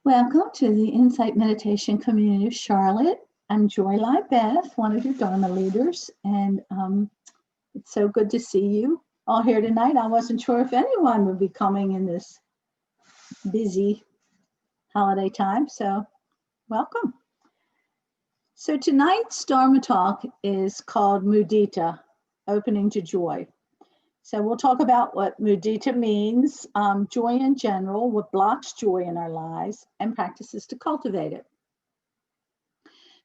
Welcome to the Insight Meditation Community of Charlotte. I'm Joy LiBethe, one of your Dharma leaders, and it's so good to see you all here tonight. I wasn't sure if anyone would be coming in this busy holiday time, so welcome. So tonight's Dharma talk is called Mudita, Opening to Joy. So we'll talk about what mudita means, joy in general, what blocks joy in our lives, and practices to cultivate it.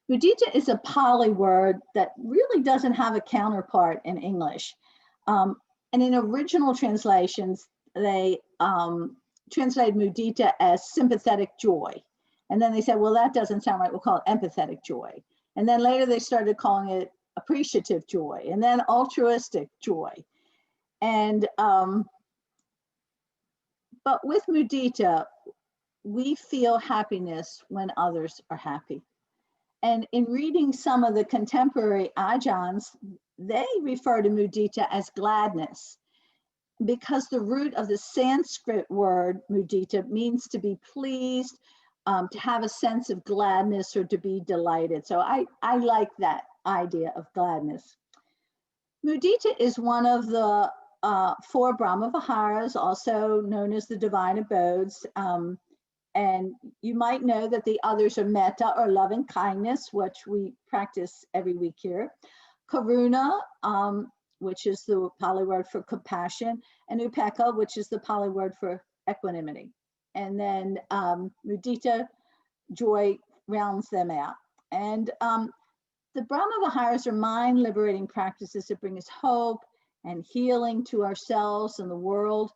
Mudita is a Pali word that really doesn't have a counterpart in English. And in original translations, they translated mudita as sympathetic joy. And then they said, well, that doesn't sound right, we'll call it empathetic joy. And then later they started calling it appreciative joy, and then altruistic joy. And, but with mudita, we feel happiness when others are happy. And in reading some of the contemporary ajahns, they refer to mudita as gladness, because the root of the Sanskrit word mudita means to be pleased, to have a sense of gladness or to be delighted. So I like that idea of gladness. Mudita is one of the 4 brahmaviharas, also known as the divine abodes. And you might know that the others are metta, or loving kindness, which we practice every week here. Karuna, which is the Pali word for compassion, and upekkha, which is the Pali word for equanimity. And then mudita, joy, rounds them out. And the brahmaviharas are mind-liberating practices that bring us hope and healing to ourselves and the world.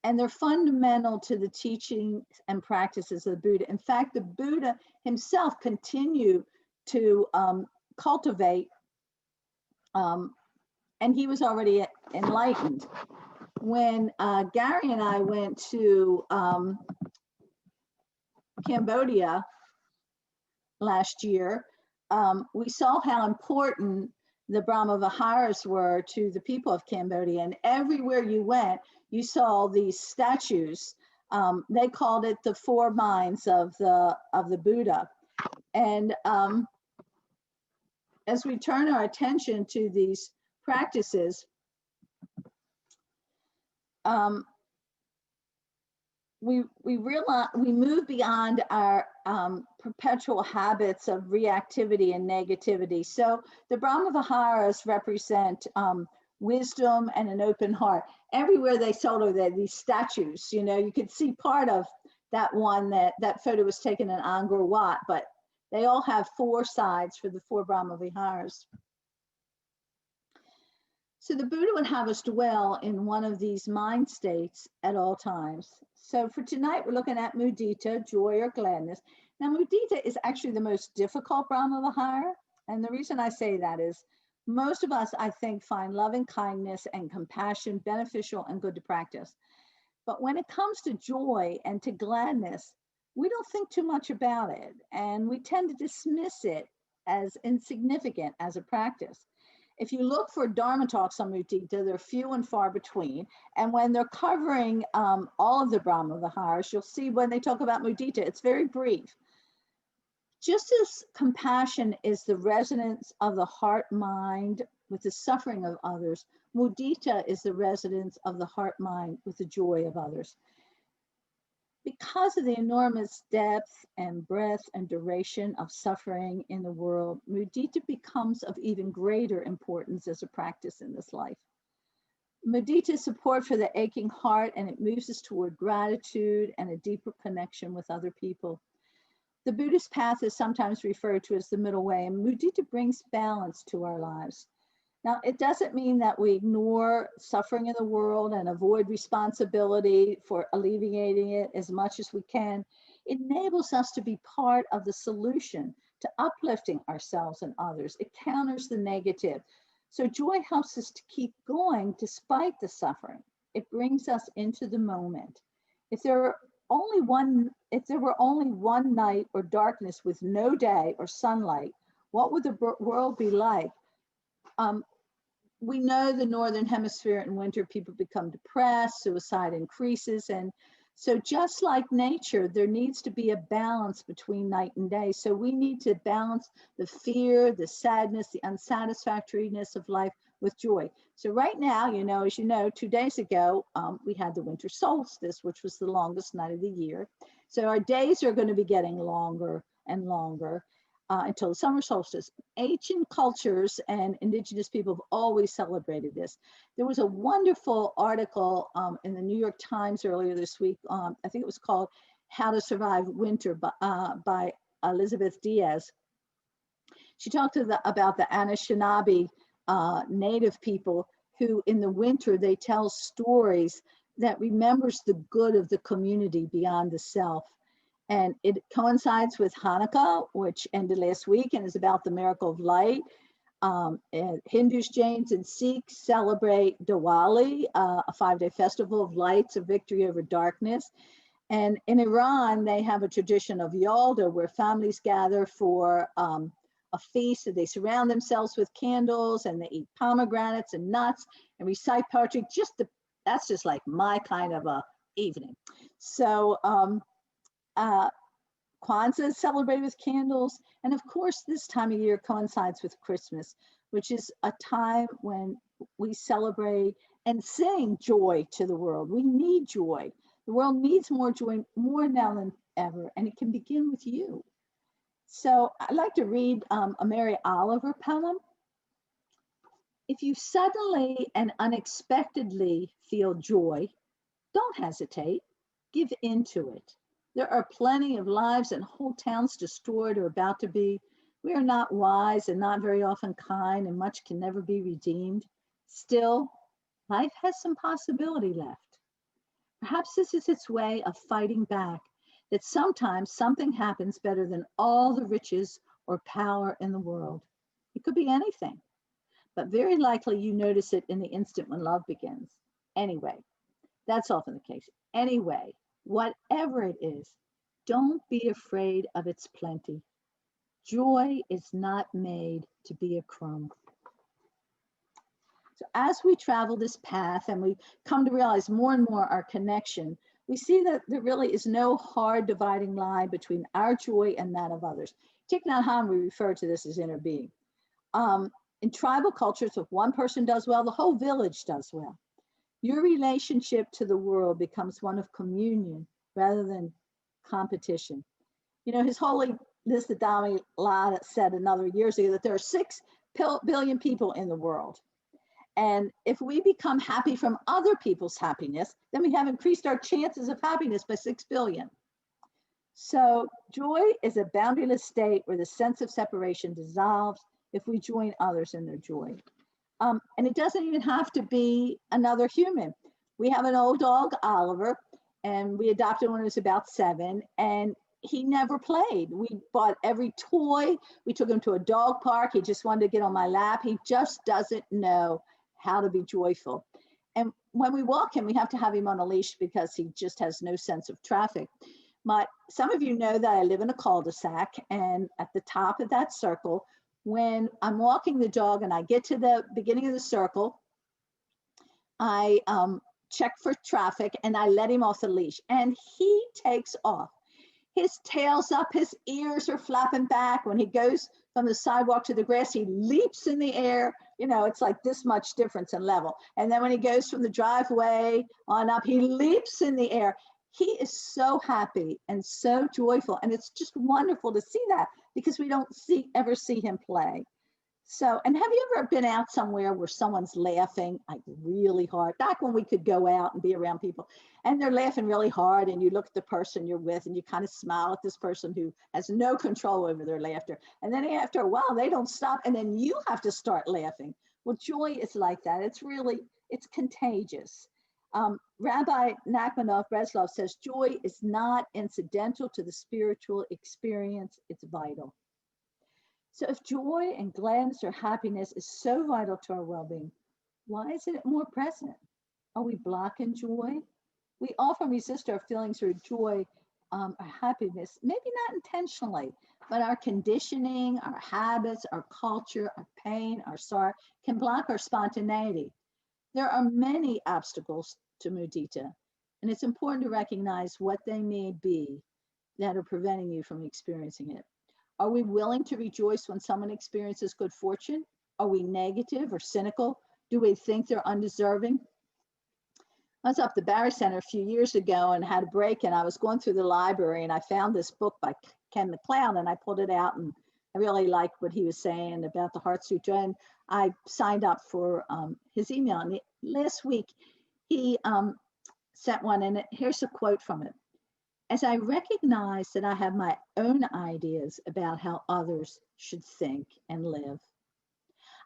And they're fundamental to the teachings and practices of the Buddha. In fact, the Buddha himself continued to cultivate, and he was already enlightened. When Gary and I went to Cambodia last year, we saw how important the brahmaviharas were to the people of Cambodia, and everywhere you went, you saw these statues. They called it the 4 minds of the Buddha. And as we turn our attention to these practices, we realize we move beyond our perpetual habits of reactivity and negativity. So the brahmaviharas represent wisdom and an open heart. Everywhere they sold these statues, you know, you could see part of that one, that photo was taken in Angkor Wat, but they all have 4 sides for the 4 brahmaviharas. So the Buddha would have us dwell in one of these mind states at all times. So for tonight, we're looking at mudita, joy or gladness. Now, mudita is actually the most difficult brahmavihara. And the reason I say that is most of us, I think, find loving kindness and compassion beneficial and good to practice. But when it comes to joy and to gladness, we don't think too much about it. And we tend to dismiss it as insignificant as a practice. If you look for Dharma talks on mudita, they're few and far between. And when they're covering all of the brahmaviharas, you'll see when they talk about mudita, it's very brief. Just as compassion is the resonance of the heart-mind with the suffering of others, mudita is the resonance of the heart-mind with the joy of others. Because of the enormous depth and breadth and duration of suffering in the world, mudita becomes of even greater importance as a practice in this life. Mudita is support for the aching heart, and it moves us toward gratitude and a deeper connection with other people. The Buddhist path is sometimes referred to as the middle way, and mudita brings balance to our lives. Now, it doesn't mean that we ignore suffering in the world and avoid responsibility for alleviating it as much as we can. It enables us to be part of the solution to uplifting ourselves and others. It counters the negative. So joy helps us to keep going despite the suffering. It brings us into the moment. If there were only one night or darkness with no day or sunlight, what would the world be like? We know the Northern Hemisphere in winter, people become depressed, suicide increases, and So just like nature, there needs to be a balance between night and day. So we need to balance the fear, the sadness, the unsatisfactoriness of life with joy. So right now, as you know, 2 days ago, we had the winter solstice, which was the longest night of the year. So our days are going to be getting longer and longer until the summer solstice. Ancient cultures and indigenous people have always celebrated this. There was a wonderful article in the New York Times earlier this week. I think it was called How to Survive Winter by LiBethe Diaz. She talked about the Anishinaabe native people who in the winter, they tell stories that remembers the good of the community beyond the self. And it coincides with Hanukkah, which ended last week and is about the miracle of light. And Hindus, Jains, and Sikhs celebrate Diwali, a 5-day festival of lights, a victory over darkness. And in Iran, they have a tradition of Yalda, where families gather for a feast, and they surround themselves with candles, and they eat pomegranates and nuts and recite poetry. That's just like my kind of a evening. So Kwanzaa is celebrated with candles. And of course, this time of year coincides with Christmas, which is a time when we celebrate and sing joy to the world. We need joy. The world needs more joy, more now than ever, and it can begin with you. So I'd like to read a Mary Oliver poem. If you suddenly and unexpectedly feel joy, don't hesitate, give into it. There are plenty of lives and whole towns destroyed or about to be. We are not wise and not very often kind, and much can never be redeemed. Still, life has some possibility left. Perhaps this is its way of fighting back, that sometimes something happens better than all the riches or power in the world. It could be anything, but very likely you notice it in the instant when love begins. Anyway, that's often the case. Anyway, whatever it is, don't be afraid of its plenty. Joy is not made to be a crumb. So as we travel this path and we come to realize more and more our connection, we see that there really is no hard dividing line between our joy and that of others. Thich Nhat Hanh, we refer to this as inner being. In tribal cultures, if one person does well, the whole village does well. Your relationship to the world becomes one of communion rather than competition. His Holiness the Dalai Lama said another years ago that there are 6 billion people in the world. And if we become happy from other people's happiness, then we have increased our chances of happiness by 6 billion. So joy is a boundaryless state where the sense of separation dissolves if we join others in their joy. And it doesn't even have to be another human. We have an old dog, Oliver, and we adopted when he was about 7, and he never played. We bought every toy. We took him to a dog park. He just wanted to get on my lap. He just doesn't know how to be joyful. And when we walk him, we have to have him on a leash because he just has no sense of traffic. Some of you know that I live in a cul-de-sac, and at the top of that circle, when I'm walking the dog and I get to the beginning of the circle, I check for traffic and I let him off the leash, and he takes off. His tail's up, his ears are flapping back. When he goes from the sidewalk to the grass, he leaps in the air. It's like this much difference in level. And then when he goes from the driveway on up, he leaps in the air. He is so happy and so joyful. And it's just wonderful to see that because we don't ever see him play. So, and have you ever been out somewhere where someone's laughing like really hard? Back when we could go out and be around people and they're laughing really hard, and you look at the person you're with and you kind of smile at this person who has no control over their laughter. And then after a while, they don't stop, and then you have to start laughing. Well, joy is like that. It's contagious. Rabbi Nachman of Breslov says, joy is not incidental to the spiritual experience, it's vital. So if joy and gladness or happiness is so vital to our well-being, why isn't it more present? Are we blocking joy? We often resist our feelings of joy or happiness, maybe not intentionally, but our conditioning, our habits, our culture, our pain, our sorrow can block our spontaneity. There are many obstacles to mudita. And it's important to recognize what they may be that are preventing you from experiencing it. Are we willing to rejoice when someone experiences good fortune? Are we negative or cynical? Do we think they're undeserving? I was up at the Barry Center a few years ago and had a break, and I was going through the library and I found this book by Ken McLeod, and I pulled it out, and I really liked what he was saying about the Heart Sutra, and I signed up for his email. And last week he sent one, and here's a quote from it. As I recognize that I have my own ideas about how others should think and live,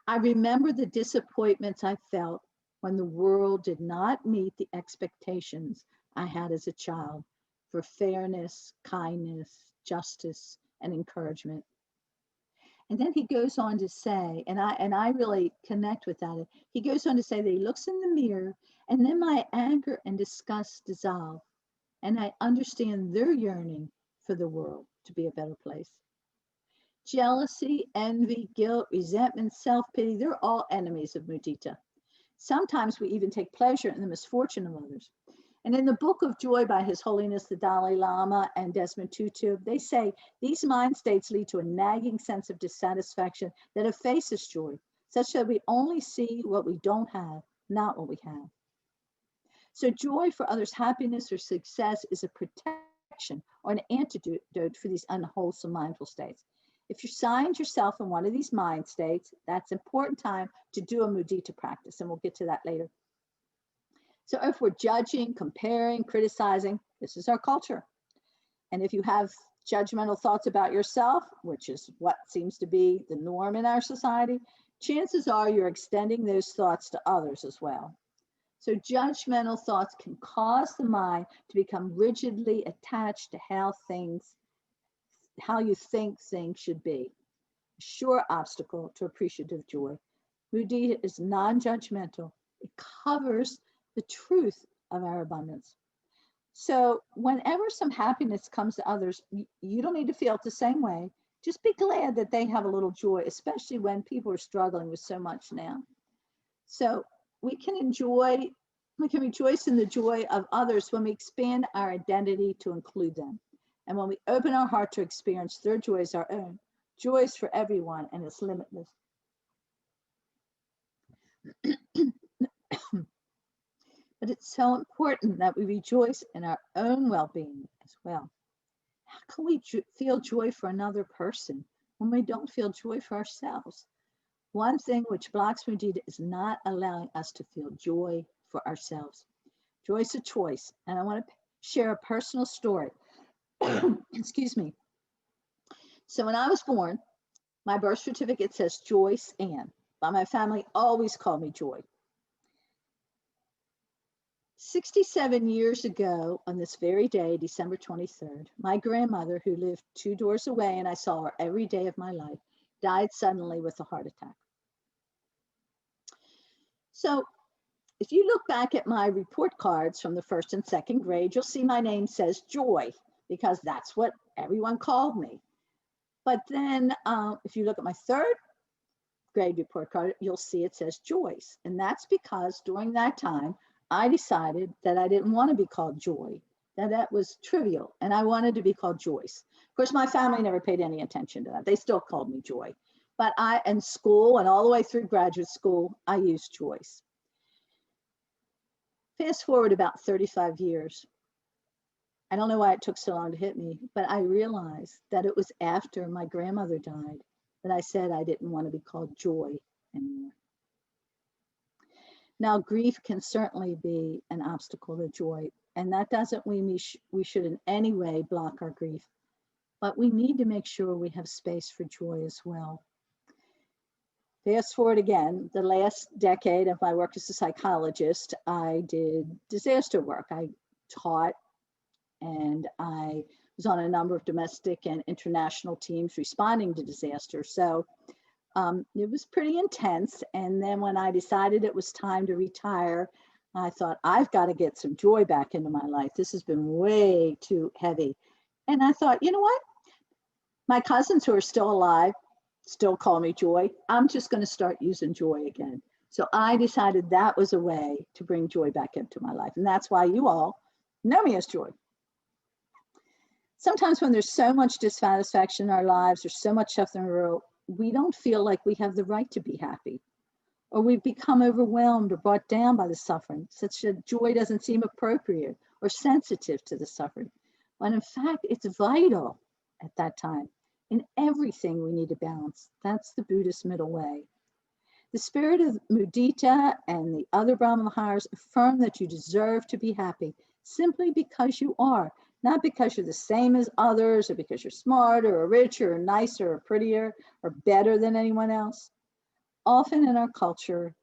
I remember the disappointments I felt when the world did not meet the expectations I had as a child for fairness, kindness, justice, and encouragement. And then he goes on to say, and I really connect with that. He goes on to say that he looks in the mirror, and then my anger and disgust dissolve, and I understand their yearning for the world to be a better place. Jealousy, envy, guilt, resentment, self-pity, they're all enemies of mudita. Sometimes we even take pleasure in the misfortune of others. And in the Book of Joy by His Holiness the Dalai Lama and Desmond Tutu, they say these mind states lead to a nagging sense of dissatisfaction that effaces joy, such that we only see what we don't have, not what we have. So joy for others' happiness or success is a protection or an antidote for these unwholesome mindful states. If you find yourself in one of these mind states, that's an important time to do a mudita practice, and we'll get to that later. So if we're judging, comparing, criticizing, this is our culture. And if you have judgmental thoughts about yourself, which is what seems to be the norm in our society, chances are you're extending those thoughts to others as well. So judgmental thoughts can cause the mind to become rigidly attached to how you think things should be. A sure obstacle to appreciative joy. Mudita is non-judgmental. It covers the truth of our abundance. So whenever some happiness comes to others, you don't need to feel it the same way. Just be glad that they have a little joy, especially when people are struggling with so much now. So we can rejoice in the joy of others when we expand our identity to include them. And when we open our heart to experience their joy as our own. Joy is for everyone and it's limitless. But it's so important that we rejoice in our own well-being as well. How can we feel joy for another person when we don't feel joy for ourselves? One thing which blocks mudita is not allowing us to feel joy for ourselves. Joy is a choice, and I want to share a personal story. Excuse me. So when I was born, my birth certificate says Joyce Ann, but my family always called me Joy. 67 years ago, on this very day, December 23rd, my grandmother, who lived 2 doors away and I saw her every day of my life, died suddenly with a heart attack. So if you look back at my report cards from the 1st and 2nd grade, you'll see my name says Joy, because that's what everyone called me. But then if you look at my 3rd grade report card, you'll see it says Joyce. And that's because during that time, I decided that I didn't want to be called Joy, that was trivial, and I wanted to be called Joyce. Of course, my family never paid any attention to that. They still called me Joy. But in school and all the way through graduate school, I used Joyce. Fast forward about 35 years. I don't know why it took so long to hit me, but I realized that it was after my grandmother died that I said I didn't want to be called Joy anymore. Now, grief can certainly be an obstacle to joy, and that doesn't mean we should in any way block our grief, but we need to make sure we have space for joy as well. Fast forward again, the last decade of my work as a psychologist, I did disaster work. I taught, and I was on a number of domestic and international teams responding to disasters. So it was pretty intense. And then when I decided it was time to retire, I thought, I've got to get some joy back into my life. This has been way too heavy. And I thought, you know what? My cousins who are still alive still call me Joy. I'm just going to start using joy again. So I decided that was a way to bring joy back into my life. And that's why you all know me as joy. Sometimes when there's so much dissatisfaction in our lives, there's so much stuff in the world, we don't feel like we have the right to be happy, or we've become overwhelmed or brought down by the suffering, such that joy doesn't seem appropriate or sensitive to the suffering. When in fact, it's vital at that time. In everything, we need to balance. That's the Buddhist middle way. The spirit of Mudita and the other brahmaviharas affirm that you deserve to be happy simply because you are, not because you're the same as others, or because you're smarter or richer or nicer or prettier or better than anyone else. Often in our culture,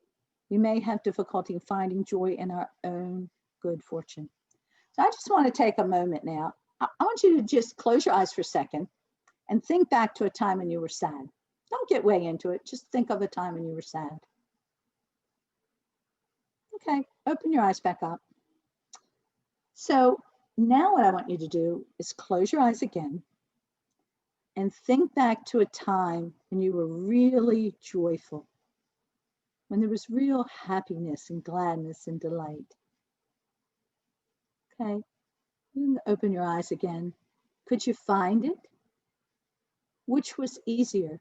we may have difficulty finding joy in our own good fortune. So I just want to take a moment now. I want you to just close your eyes for a second and think back to a time when you were sad. Don't get way into it. Just think of a time when you were sad. Okay, open your eyes back up. So now what I want you to do is close your eyes again and think back to a time when you were really joyful, when there was real happiness and gladness and delight. Okay, you can open your eyes again. Could you find it? Which was easier,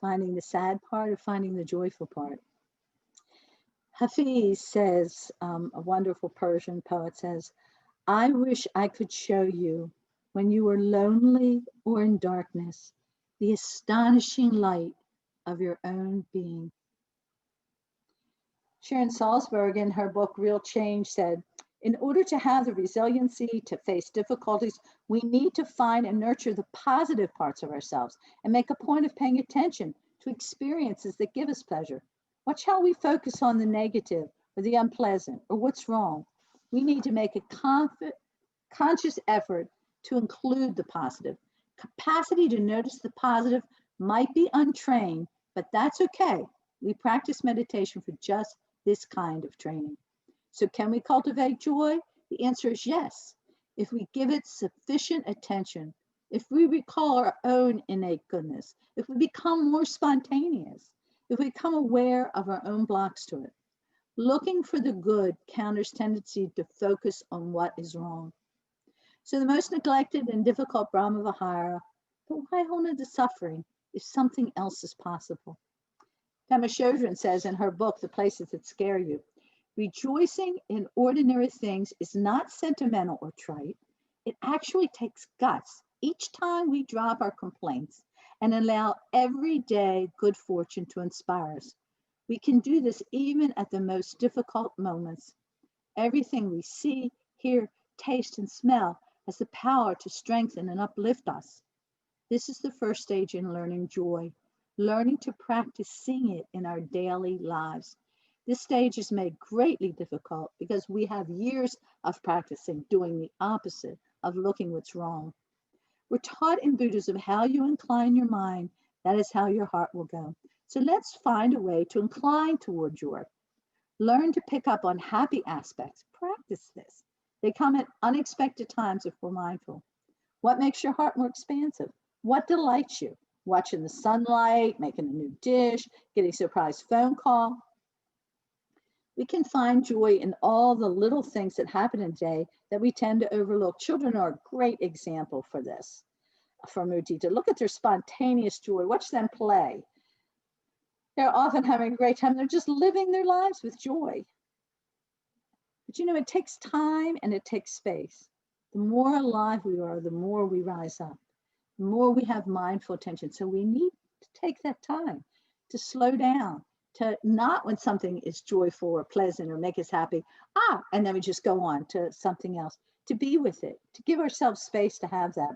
finding the sad part or finding the joyful part? Hafiz says, a wonderful Persian poet says, I wish I could show you, when you were lonely or in darkness, the astonishing light of your own being. Sharon Salzberg, in her book Real Change, said, in order to have the resiliency to face difficulties, we need to find and nurture the positive parts of ourselves and make a point of paying attention to experiences that give us pleasure. Watch how we focus on the negative or the unpleasant or what's wrong. We need to make a conscious effort to include the positive. Capacity to notice the positive might be untrained, but that's okay. We practice meditation for just this kind of training. So can we cultivate joy? The answer is yes. If we give it sufficient attention, if we recall our own innate goodness, if we become more spontaneous, if we become aware of our own blocks to it. Looking for the good counters tendency to focus on what is wrong. So the most neglected and difficult brahmavihara, but why hold on to suffering if something else is possible? Pema Chodron says in her book, The Places That Scare You, rejoicing in ordinary things is not sentimental or trite. It actually takes guts each time we drop our complaints and allow everyday good fortune to inspire us. We can do this even at the most difficult moments. Everything we see, hear, taste, and smell has the power to strengthen and uplift us. This is the first stage in learning joy, learning to practice seeing it in our daily lives. This stage is made greatly difficult because we have years of practicing doing the opposite of looking what's wrong. We're taught in Buddhism how you incline your mind, that is how your heart will go. So let's find a way to incline toward joy. Learn to pick up on happy aspects. Practice this. They come at unexpected times if we're mindful. What makes your heart more expansive? What delights you? Watching the sunlight, making a new dish, getting a surprise phone call. We can find joy in all the little things that happen in a day that we tend to overlook. Children are a great example for this, for Mudita. Look at their spontaneous joy. Watch them play. They're often having a great time. They're just living their lives with joy. But you know, it takes time and it takes space. The more alive we are, the more we rise up, the more we have mindful attention. So we need to take that time to slow down, to not when something is joyful or pleasant or make us happy, and then we just go on to something else, to be with it, to give ourselves space to have that.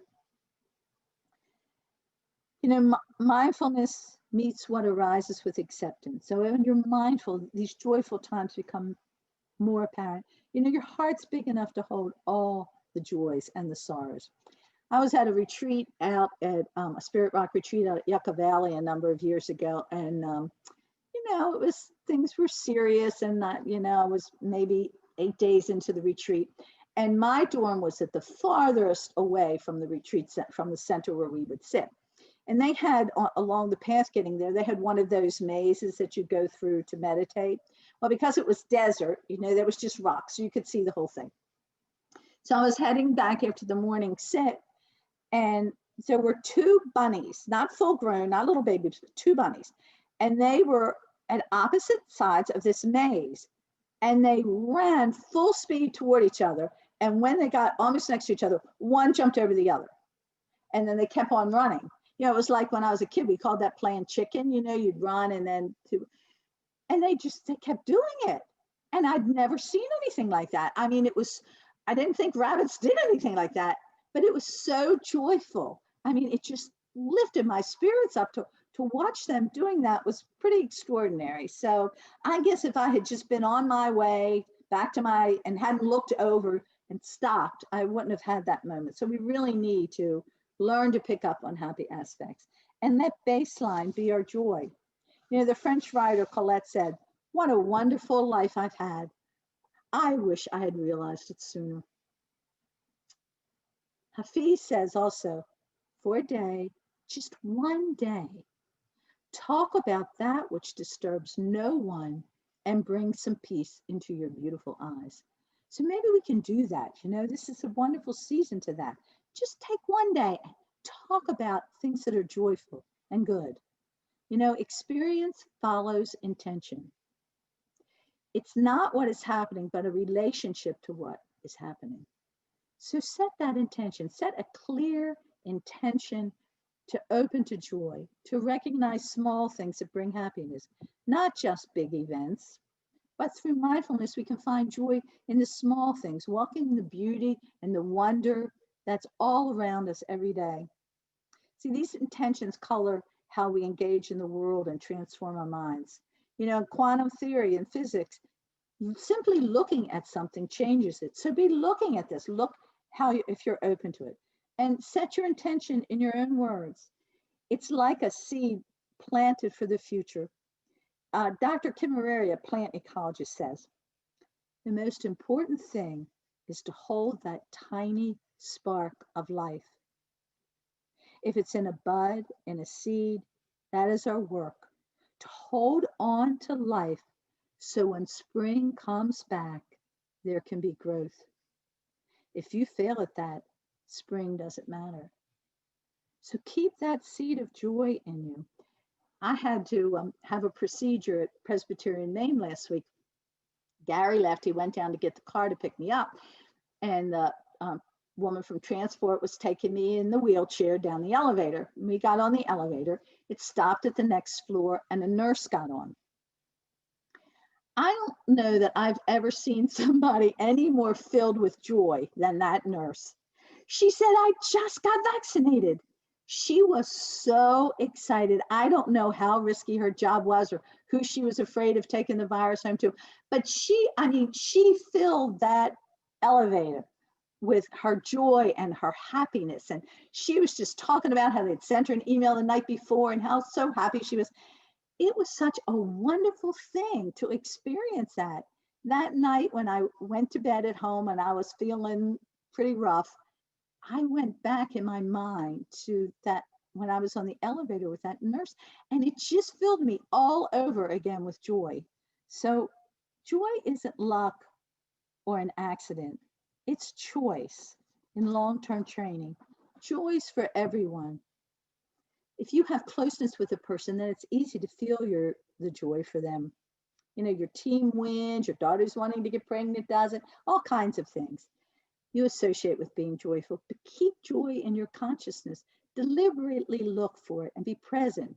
You know, mindfulness meets what arises with acceptance. So when you're mindful, these joyful times become more apparent. You know, your heart's big enough to hold all the joys and the sorrows. I was at a retreat out at a Spirit Rock retreat out at Yucca Valley a number of years ago, and you know, it was, things were serious, and not, you know, I was maybe 8 days into the retreat, and my dorm was at the farthest away from the retreat, from the center where we would sit. And they had, along the path getting there, they had one of those mazes that you go through to meditate. Well, because it was desert, you know, there was just rocks, so you could see the whole thing. So I was heading back after the morning sit, and there were two bunnies, not full grown, not little babies, but two bunnies. And they were at opposite sides of this maze. And they ran full speed toward each other. And when they got almost next to each other, one jumped over the other. And then they kept on running. You know, it was like when I was a kid, we called that playing chicken. You know, you'd run and then and they kept doing it. And I'd never seen anything like that. I mean, I didn't think rabbits did anything like that, but it was so joyful. I mean, it just lifted my spirits up to watch them doing that was pretty extraordinary. So I guess if I had just been on my way back to and hadn't looked over and stopped, I wouldn't have had that moment. So we really need to learn to pick up on happy aspects and let baseline be our joy. You know, the French writer Colette said, "What a wonderful life I've had. I wish I had realized it sooner." Hafiz says also, for a day, just one day, talk about that which disturbs no one and bring some peace into your beautiful eyes. So maybe we can do that. You know, this is a wonderful season to that. Just take one day and talk about things that are joyful and good. You know, experience follows intention. It's not what is happening, but a relationship to what is happening. So set that intention, set a clear intention to open to joy, to recognize small things that bring happiness, not just big events, but through mindfulness, we can find joy in the small things, walking in the beauty and the wonder that's all around us every day. See, these intentions color how we engage in the world and transform our minds. You know, quantum theory and physics, simply looking at something changes it. So be looking at this. Look if you're open to it. And set your intention in your own words. It's like a seed planted for the future. Dr. Kim Marreri, a plant ecologist, says, the most important thing is to hold that tiny spark of life. If it's in a bud, in a seed, that is our work, to hold on to life so when spring comes back, there can be growth. If you fail at that, spring doesn't matter. So keep that seed of joy in you. I had to have a procedure at Presbyterian Maine last week. Gary left. He went down to get the car to pick me up. And the woman from transport was taking me in the wheelchair down the elevator. We got on the elevator. It stopped at the next floor and a nurse got on. I don't know that I've ever seen somebody any more filled with joy than that nurse. She said, I just got vaccinated. She was so excited. I don't know how risky her job was or who she was afraid of taking the virus home to, but she filled that elevator with her joy and her happiness. And she was just talking about how they'd sent her an email the night before and how so happy she was. It was such a wonderful thing to experience that. That night when I went to bed at home and I was feeling pretty rough, I went back in my mind to that when I was on the elevator with that nurse, and it just filled me all over again with joy. So joy isn't luck or an accident. It's choice in long-term training. Joy's for everyone. If you have closeness with a person, then it's easy to feel the joy for them. You know, your team wins, your daughter's wanting to get pregnant doesn't, all kinds of things you associate with being joyful. But keep joy in your consciousness. Deliberately look for it and be present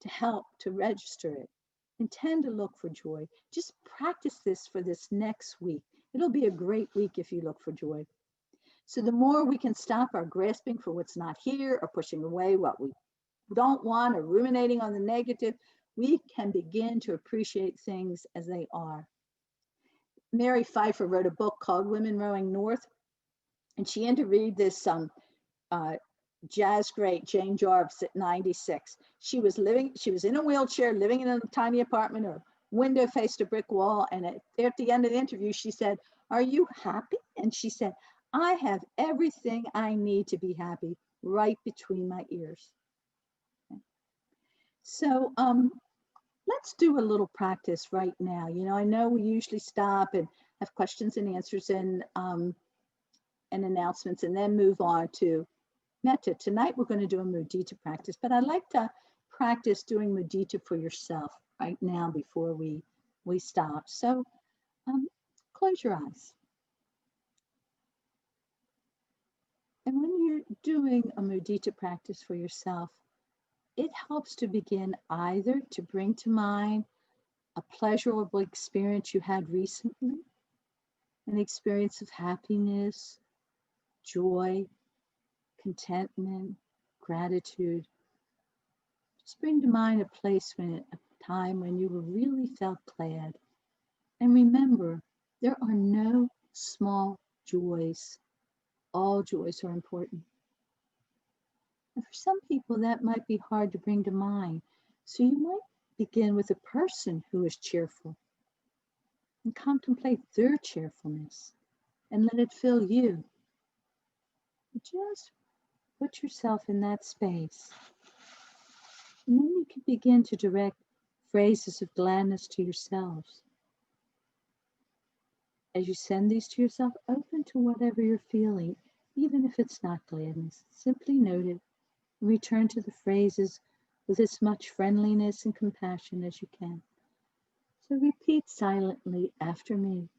to help to register it. Intend to look for joy. Just practice this for this next week. It'll be a great week if you look for joy. So the more we can stop our grasping for what's not here or pushing away what we don't want or ruminating on the negative, we can begin to appreciate things as they are. Mary Pfeiffer wrote a book called Women Rowing North, and she interviewed this jazz great Jane Jarvis at 96. She was in a wheelchair, living in a tiny apartment. Her window faced a brick wall, and at the end of the interview, she said, "Are you happy?" And she said, "I have everything I need to be happy right between my ears." So let's do a little practice right now. You know, I know we usually stop and have questions and answers, and and announcements and then move on to metta. Tonight we're going to do a mudita practice, but I'd like to practice doing mudita for yourself right now before we stop. So close your eyes. And when you're doing a mudita practice for yourself, it helps to begin either to bring to mind a pleasurable experience you had recently, an experience of happiness, joy, contentment, gratitude. Just bring to mind a place a time when you really felt glad. And remember, there are no small joys. All joys are important. And for some people, that might be hard to bring to mind. So you might begin with a person who is cheerful and contemplate their cheerfulness and let it fill you. Just put yourself in that space. And then you can begin to direct phrases of gladness to yourselves. As you send these to yourself, open to whatever you're feeling, even if it's not gladness. Simply note it and return to the phrases with as much friendliness and compassion as you can. So repeat silently after me.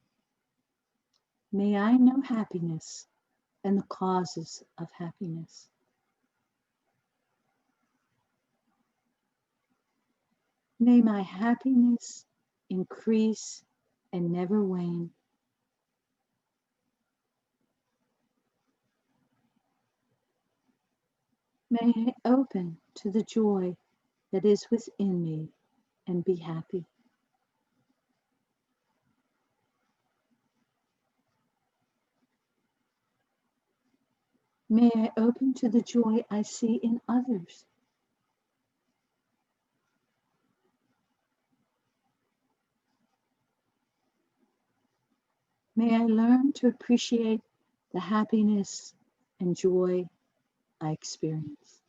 May I know happiness and the causes of happiness. May my happiness increase and never wane. May I open to the joy that is within me and be happy. May I open to the joy I see in others. May I learn to appreciate the happiness and joy I experience.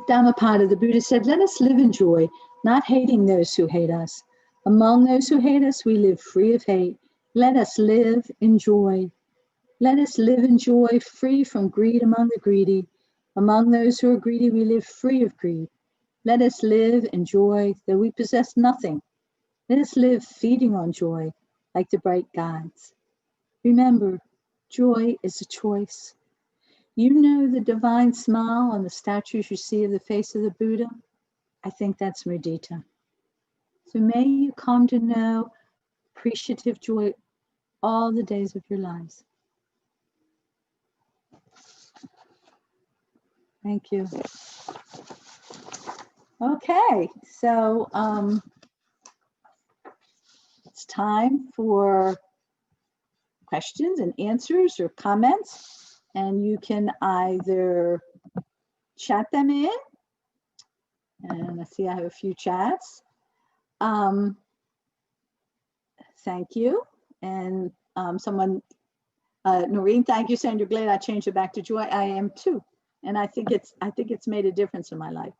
Dhammapada, the Buddha said, let us live in joy, not hating those who hate us. Among those who hate us, we live free of hate. Let us live in joy. Let us live in joy, free from greed among the greedy. Among those who are greedy, we live free of greed. Let us live in joy, though we possess nothing. Let us live feeding on joy, like the bright gods. Remember, joy is a choice. You know the divine smile on the statues you see of the face of the Buddha? I think that's Mudita. So may you come to know appreciative joy all the days of your lives. Thank you. Okay, so it's time for questions and answers or comments. And you can either chat them in, and I see I have a few chats. Thank you. And someone, Noreen, thank you, saying you're glad I changed it back to joy. I am too. And I think it's made a difference in my life.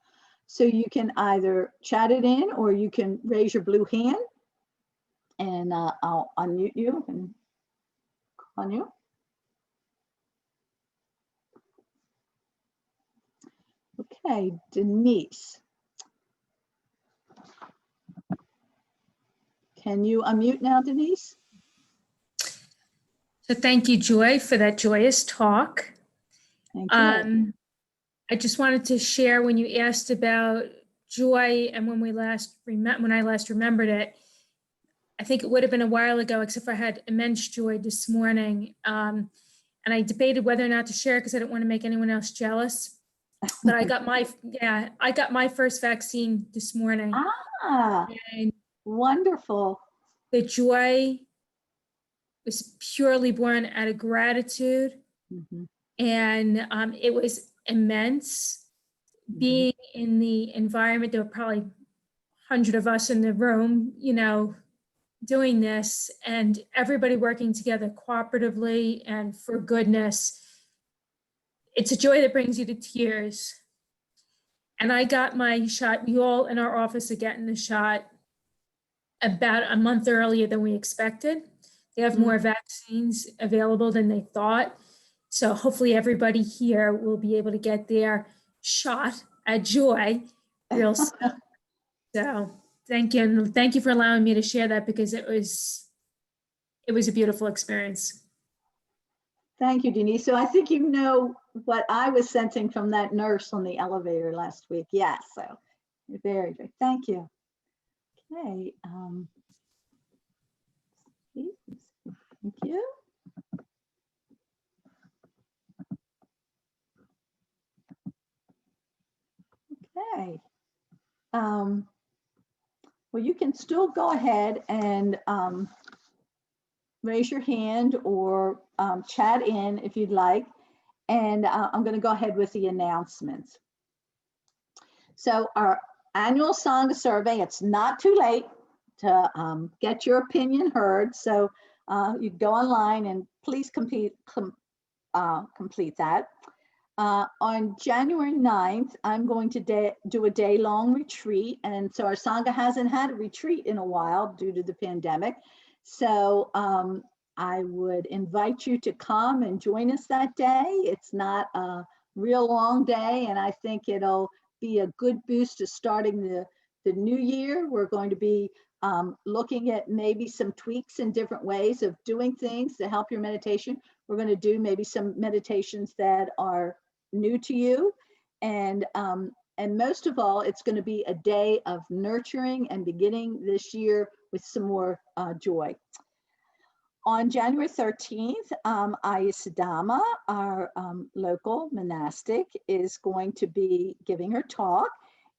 So you can either chat it in or you can raise your blue hand and I'll unmute you and call on you. Okay, Denise. Can you unmute now, Denise? So thank you, Joy, for that joyous talk. Thank you. I just wanted to share when you asked about joy and when I last remembered it, I think it would have been a while ago, except for I had immense joy this morning. And I debated whether or not to share because I didn't want to make anyone else jealous. But I got my first vaccine this morning. And wonderful. The joy was purely born out of gratitude. Mm-hmm. And it was immense. Mm-hmm. Being in the environment, there were probably 100 of us in the room, doing this and everybody working together cooperatively and for goodness. It's a joy that brings you to tears. And I got my shot. We all in our office are getting the shot about a month earlier than we expected. They have more vaccines available than they thought. So hopefully everybody here will be able to get their shot at joy real soon. So thank you. And thank you for allowing me to share that, because it was a beautiful experience. Thank you, Denise. So I think you know what I was sensing from that nurse on the elevator last week. Yes, so you're very good. Thank you. Okay. Thank you. Okay. Well, you can still go ahead and raise your hand or chat in if you'd like. And I'm going to go ahead with the announcements. So our annual Sangha survey, it's not too late to get your opinion heard. So you go online and please complete that. On January 9th, I'm going to do a day-long retreat. And so our Sangha hasn't had a retreat in a while due to the pandemic. So I would invite you to come and join us that day. It's not a real long day, and I think it'll be a good boost to starting the new year. We're going to be looking at maybe some tweaks and different ways of doing things to help your meditation. We're going to do maybe some meditations that are new to you, and most of all, it's going to be a day of nurturing and beginning this year with some more joy. On January 13th, Ayasadama, our local monastic, is going to be giving her talk,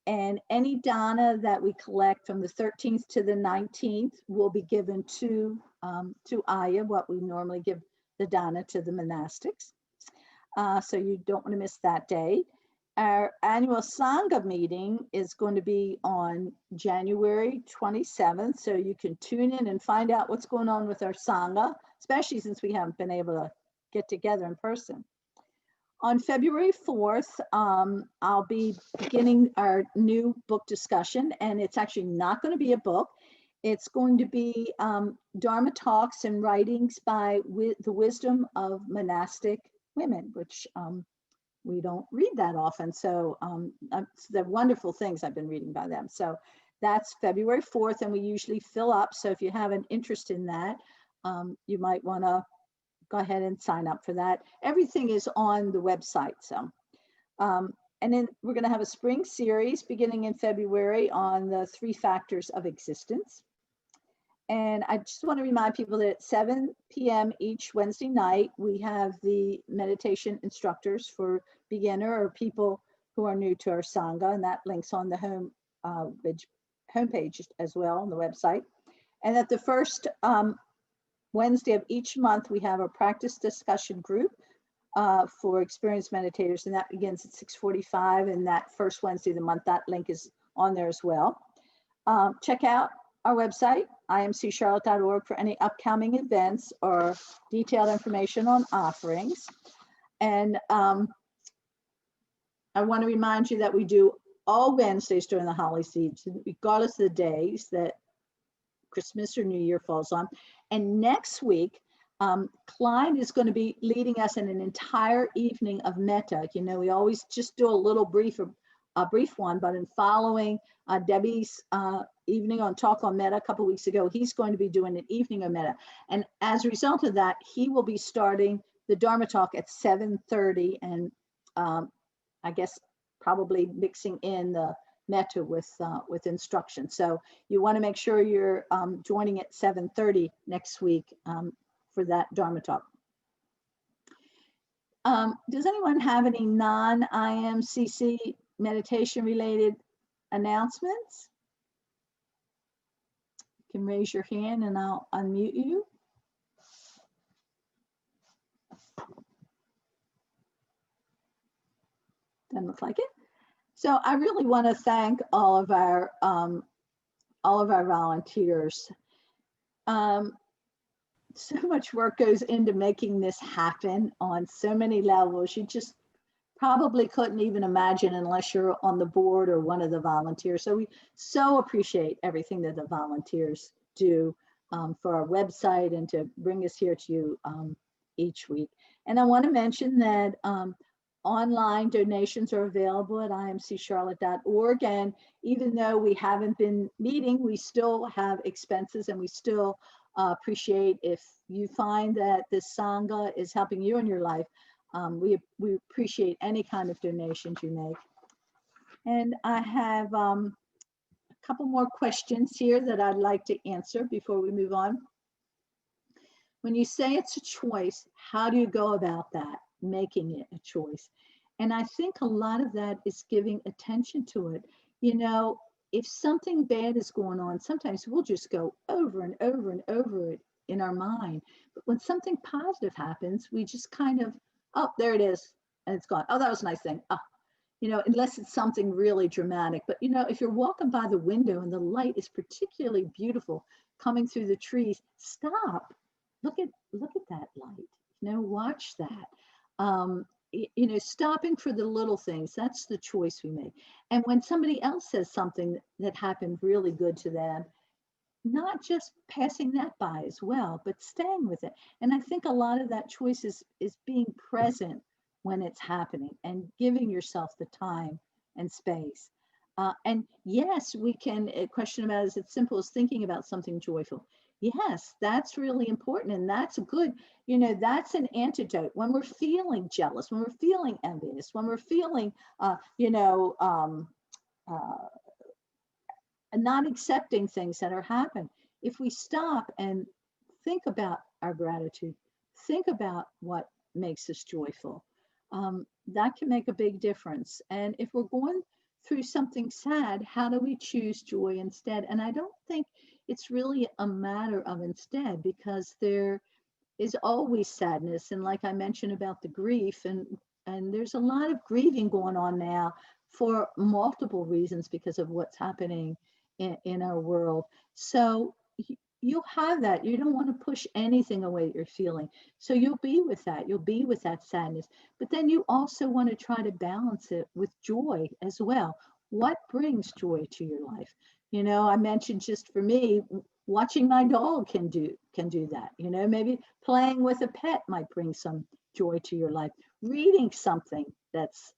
and any dana that we collect from the 13th to the 19th will be given to Aya, what we normally give the dana to the monastics. So you don't want to miss that day. Our annual Sangha meeting is going to be on January 27th, so you can tune in and find out what's going on with our Sangha, especially since we haven't been able to get together in person. On February 4th, I'll be beginning our new book discussion, and it's actually not going to be a book. It's going to be Dharma talks and writings by the wisdom of monastic women, which we don't read that often. So they're wonderful things I've been reading by them. So that's February 4th, and we usually fill up. So if you have an interest in that, you might want to go ahead and sign up for that. Everything is on the website. So, and then we're going to have a spring series beginning in February on the 3 factors of existence. And I just want to remind people that at 7 p.m. each Wednesday night, we have the meditation instructors for beginner or people who are new to our Sangha, and that links on the homepage as well on the website. And at the first Wednesday of each month, we have a practice discussion group for experienced meditators, and that begins at 6:45, and that first Wednesday of the month, that link is on there as well. Check out our website, imcharlotte.org, for any upcoming events or detailed information on offerings. And I want to remind you that we do all Wednesdays during the holiday season, regardless of the days that Christmas or New Year falls on. And next week, Clyde is going to be leading us in an entire evening of metta. You know, we always just do a little brief one, but in following Debbie's evening on Talk on Metta a couple weeks ago, he's going to be doing an evening of metta. And as a result of that, he will be starting the Dharma talk at 7:30, and I guess probably mixing in the metta with instruction. So you want to make sure you're joining at 7:30 next week for that Dharma talk. Does anyone have any non-IMCC meditation related announcements? You can raise your hand and I'll unmute you. Doesn't look like it. So I really want to thank all of our volunteers. So much work goes into making this happen on so many levels. You just probably couldn't even imagine unless you're on the board or one of the volunteers. So we so appreciate everything that the volunteers do for our website and to bring us here to you each week. And I want to mention that online donations are available at imccharlotte.org. And even though we haven't been meeting, we still have expenses, and we still appreciate if you find that this Sangha is helping you in your life. We appreciate any kind of donations you make. And I have a couple more questions here that I'd like to answer before we move on. When you say it's a choice, how do you go about that, making it a choice? And I think a lot of that is giving attention to it. You know, if something bad is going on, sometimes we'll just go over and over and over it in our mind. But when something positive happens, we just kind of, oh, there it is, and it's gone. Oh, that was a nice thing. You know, unless it's something really dramatic. But, you know, if you're walking by the window and the light is particularly beautiful coming through the trees, stop. Look at that light. You know, watch that. You know, stopping for the little things, that's the choice we make. And when somebody else says something that happened really good to them, not just passing that by as well, but staying with it. And I think a lot of that choice is being present when it's happening and giving yourself the time and space. And yes, we can, a question about, is it simple as thinking about something joyful? Yes, that's really important. And that's a good, you know, that's an antidote when we're feeling jealous, when we're feeling envious, when we're feeling, not accepting things that are happening. If we stop and think about our gratitude, think about what makes us joyful, that can make a big difference. And if we're going through something sad, how do we choose joy instead? And I don't think it's really a matter of instead, because there is always sadness. And like I mentioned about the grief, and there's a lot of grieving going on now for multiple reasons because of what's happening in our world. So you'll have that. You don't want to push anything away that you're feeling. So you'll be with that. You'll be with that sadness. But then you also want to try to balance it with joy as well. What brings joy to your life? You know, I mentioned just for me, watching my dog can do that. You know, maybe playing with a pet might bring some joy to your life. Reading something that's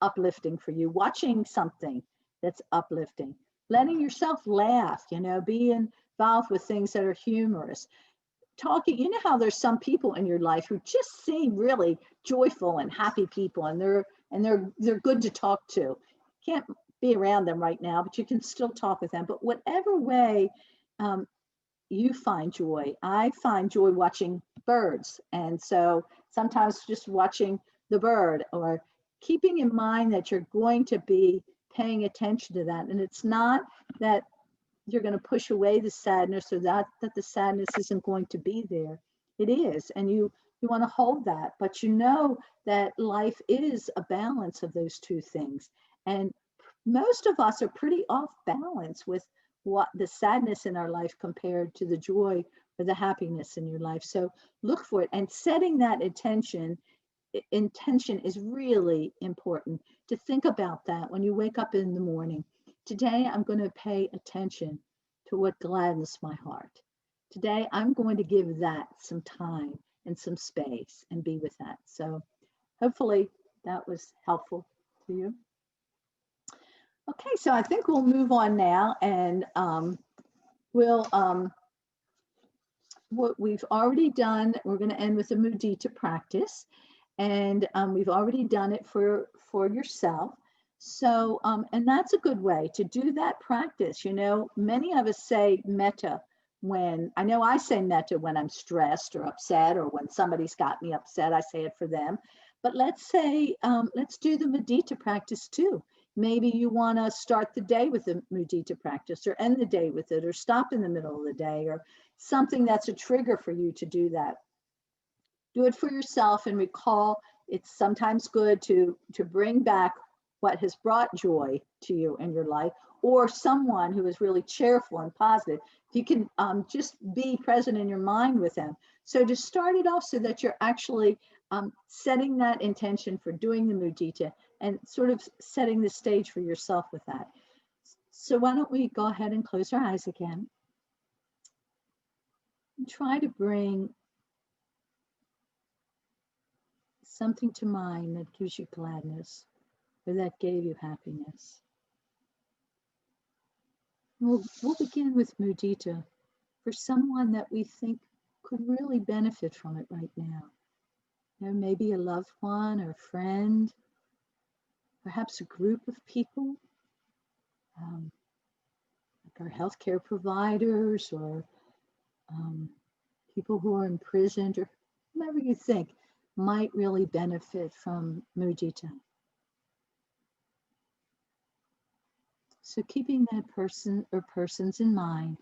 uplifting for you. Watching something that's uplifting. Letting yourself laugh, you know, be involved with things that are humorous. Talking, you know how there's some people in your life who just seem really joyful and happy people, and they're good to talk to. Can't be around them right now, but you can still talk with them. But whatever way you find joy, I find joy watching birds. And so sometimes just watching the bird, or keeping in mind that you're going to be paying attention to that. And it's not that you're going to push away the sadness, or that the sadness isn't going to be there. It is, and you want to hold that, but you know that life is a balance of those two things. And most of us are pretty off balance with what the sadness in our life compared to the joy or the happiness in your life. So look for it, and setting that intention is really important, to think about that when you wake up in the morning. Today, I'm going to pay attention to what gladdens my heart. Today, I'm going to give that some time and some space and be with that. So hopefully that was helpful to you. Okay, so I think we'll move on now, and what we've already done, we're going to end with a mudita practice. And we've already done it for yourself. So, and that's a good way to do that practice. You know, many of us say metta when, I know I say metta when I'm stressed or upset, or when somebody's got me upset, I say it for them. But let's say, let's do the mudita practice too. Maybe you want to start the day with the mudita practice, or end the day with it, or stop in the middle of the day, or something that's a trigger for you to do that. Do it for yourself, and recall it's sometimes good to bring back what has brought joy to you in your life, or someone who is really cheerful and positive, if you can just be present in your mind with them. So to start it off so that you're actually setting that intention for doing the mudita and sort of setting the stage for yourself with that. So why don't we go ahead and close our eyes again and try to bring something to mind that gives you gladness or that gave you happiness. We'll begin with mudita for someone that we think could really benefit from it right now. There may be a loved one or a friend, perhaps a group of people, like our healthcare providers or people who are imprisoned or whoever you think might really benefit from mudita. So keeping that person or persons in mind,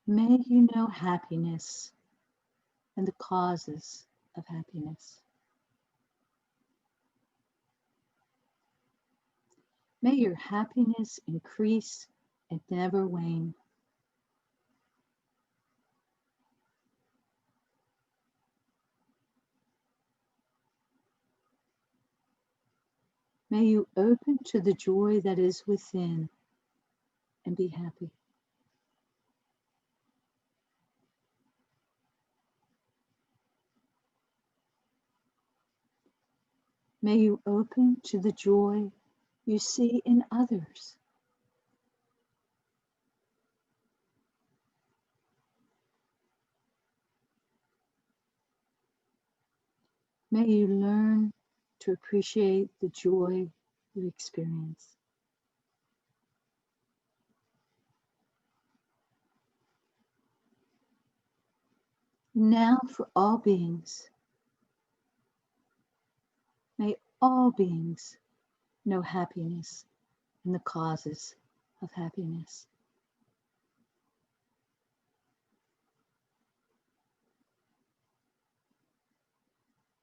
may you know happiness and the causes of happiness. May your happiness increase and never wane. May you open to the joy that is within and be happy. May you open to the joy you see in others. May you learn to appreciate the joy you experience. Now for all beings, may all beings know happiness and the causes of happiness.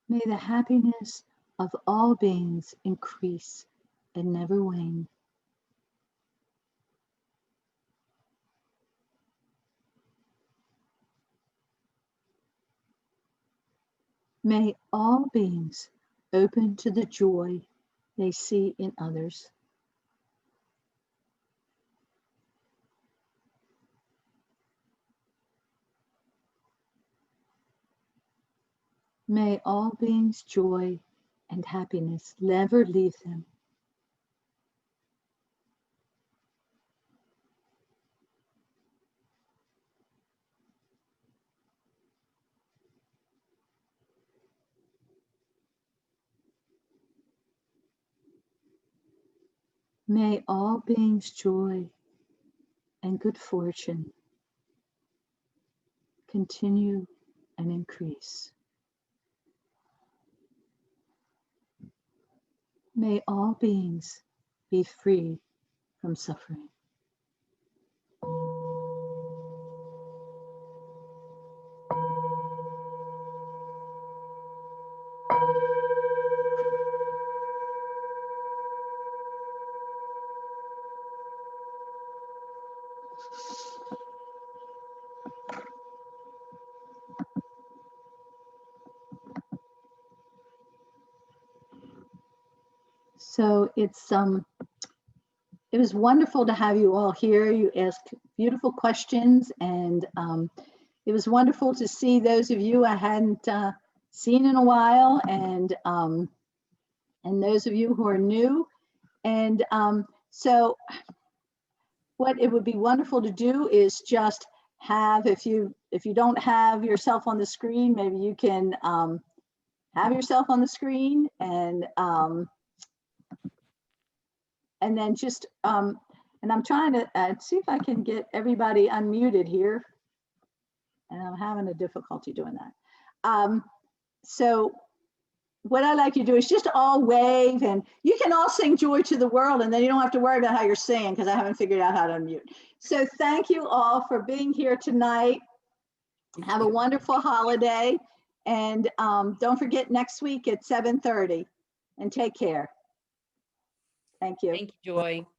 May the happiness of all beings increase and never wane. May all beings open to the joy they see in others. May all beings' joy and happiness never leave them. May all beings' joy and good fortune continue and increase. May all beings be free from suffering. So it was wonderful to have you all here. You asked beautiful questions, and it was wonderful to see those of you I hadn't seen in a while, and those of you who are new. And so what it would be wonderful to do is just have, if you don't have yourself on the screen, maybe you can have yourself on the screen, and then just, and I'm trying to see if I can get everybody unmuted here. And I'm having a difficulty doing that. So what I like you to do is just all wave, and you can all sing Joy to the World, and then you don't have to worry about how you're singing because I haven't figured out how to unmute. So thank you all for being here tonight. Have a wonderful holiday. And don't forget next week at 7:30, and take care. Thank you. Thank you, Joy.